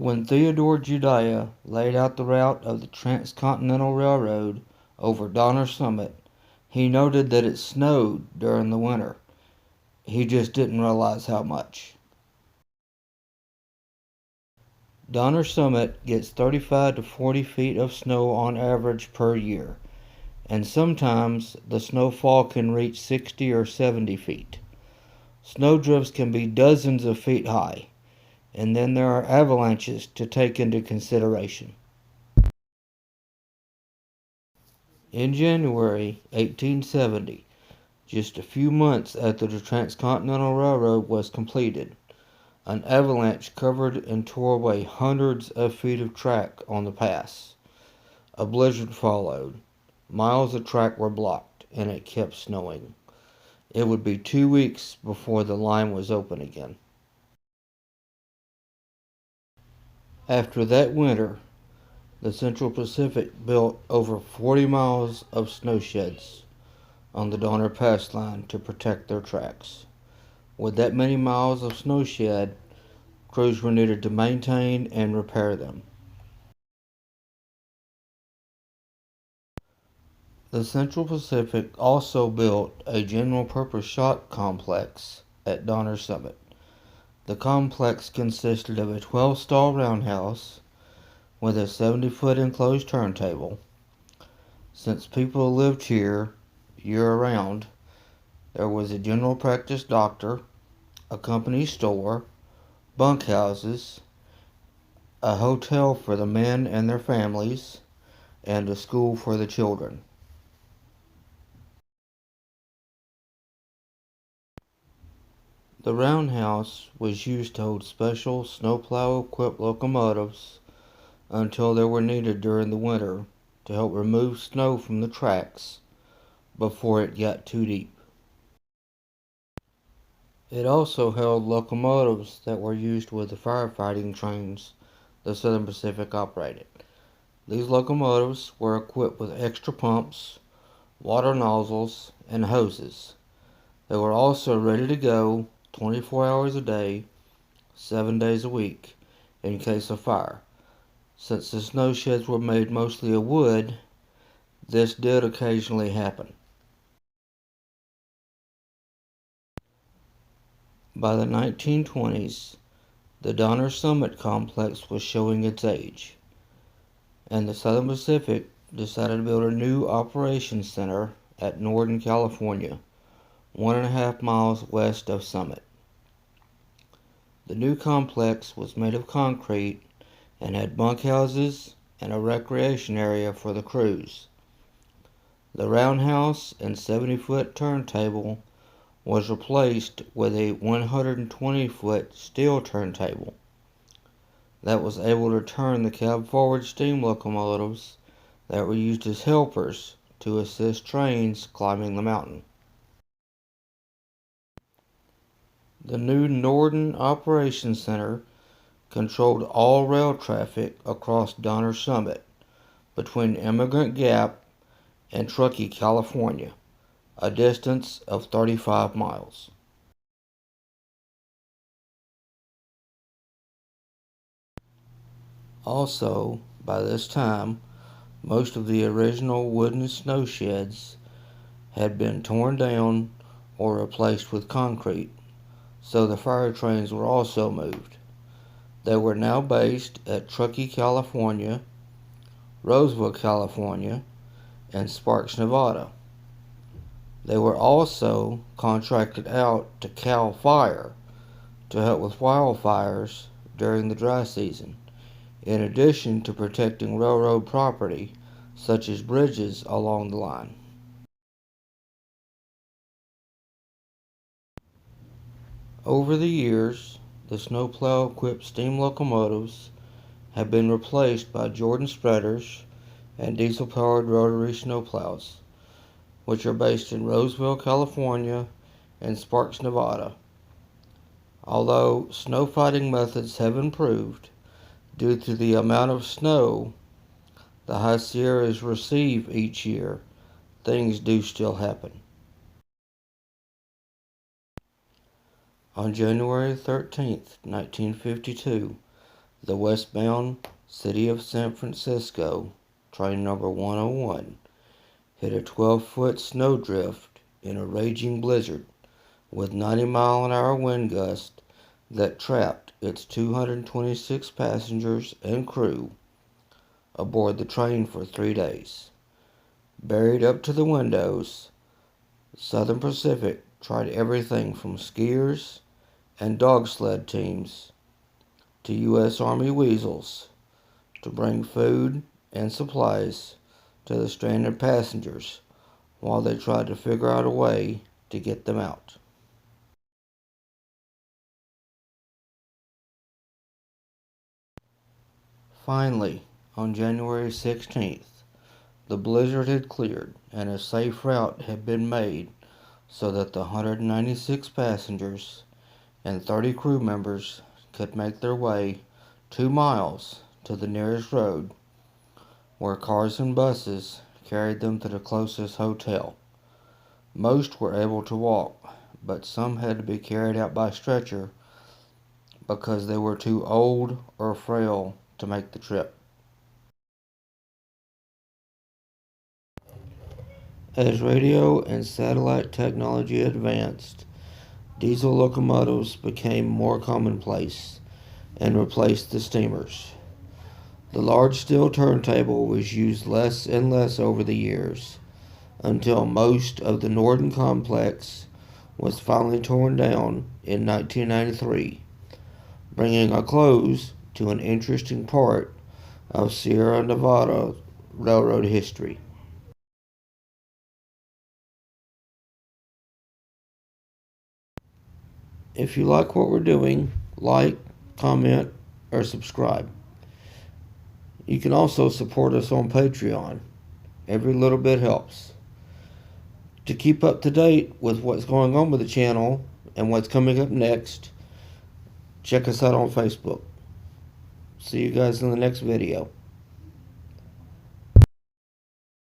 When Theodore Judea laid out the route of the Transcontinental Railroad over Donner Summit, he noted that it snowed during the winter. He just didn't realize how much. Donner Summit gets 35 to 40 feet of snow on average per year, and sometimes the snowfall can reach 60 or 70 feet. Snowdrifts can be dozens of feet high, and then there are avalanches to take into consideration. In January 1870, just a few months after the Transcontinental Railroad was completed, an avalanche covered and tore away hundreds of feet of track on the pass. A blizzard followed. Miles of track were blocked, and it kept snowing. It would be 2 weeks before the line was open again. After that winter, the Central Pacific built over 40 miles of snowsheds on the Donner Pass line to protect their tracks. With that many miles of snowshed, crews were needed to maintain and repair them. The Central Pacific also built a general-purpose shop complex at Donner Summit. The complex consisted of a 12-stall roundhouse with a 70-foot enclosed turntable. Since people lived here year-round, there was a general practice doctor, a company store, bunkhouses, a hotel for the men and their families, and a school for the children. The roundhouse was used to hold special snowplow-equipped locomotives until they were needed during the winter to help remove snow from the tracks before it got too deep. It also held locomotives that were used with the firefighting trains the Southern Pacific operated. These locomotives were equipped with extra pumps, water nozzles, and hoses. They were also ready to go 24 hours a day, 7 days a week, in case of fire. Since the snow sheds were made mostly of wood, this did occasionally happen. By the 1920s, the Donner Summit complex was showing its age, and the Southern Pacific decided to build a new operations center at Norden, California, 1.5 miles west of Summit. The new complex was made of concrete and had bunkhouses and a recreation area for the crews. The roundhouse and 70-foot turntable was replaced with a 120-foot steel turntable that was able to turn the cab-forward steam locomotives that were used as helpers to assist trains climbing the mountain. The new Norden Operations Center controlled all rail traffic across Donner Summit between Emigrant Gap and Truckee, California, a distance of 35 miles. Also, by this time, most of the original wooden snow sheds had been torn down or replaced with concrete, so the fire trains were also moved. They were now based at Truckee, California, Roseville, California, and Sparks, Nevada. They were also contracted out to CAL FIRE to help with wildfires during the dry season, in addition to protecting railroad property such as bridges along the line. Over the years, the snowplow-equipped steam locomotives have been replaced by Jordan spreaders and diesel-powered rotary snowplows, which are based in Roseville, California, and Sparks, Nevada. Although snow fighting methods have improved due to the amount of snow the High Sierras receive each year, things do still happen. On January 13, 1952, The westbound City of San Francisco train number 101 hit a 12-foot snowdrift in a raging blizzard with 90-mile-an-hour wind gusts that trapped its 226 passengers and crew aboard the train for 3 days. Buried up to the windows, Southern Pacific tried everything from skiers and dog sled teams to U.S. Army weasels to bring food and supplies to the stranded passengers while they tried to figure out a way to get them out. Finally, on January 16th, the blizzard had cleared and a safe route had been made so that the 196 passengers and 30 crew members could make their way 2 miles to the nearest road, where cars and buses carried them to the closest hotel. Most were able to walk, but some had to be carried out by stretcher because they were too old or frail to make the trip. As radio and satellite technology advanced, diesel locomotives became more commonplace and replaced the steamers. The large steel turntable was used less and less over the years, until most of the Norden complex was finally torn down in 1993, bringing a close to an interesting part of Sierra Nevada railroad history. If you like what we're doing, like, comment, or subscribe. You can also support us on Patreon. Every little bit helps. To keep up to date with what's going on with the channel and what's coming up next, check us out on Facebook. See you guys in the next video.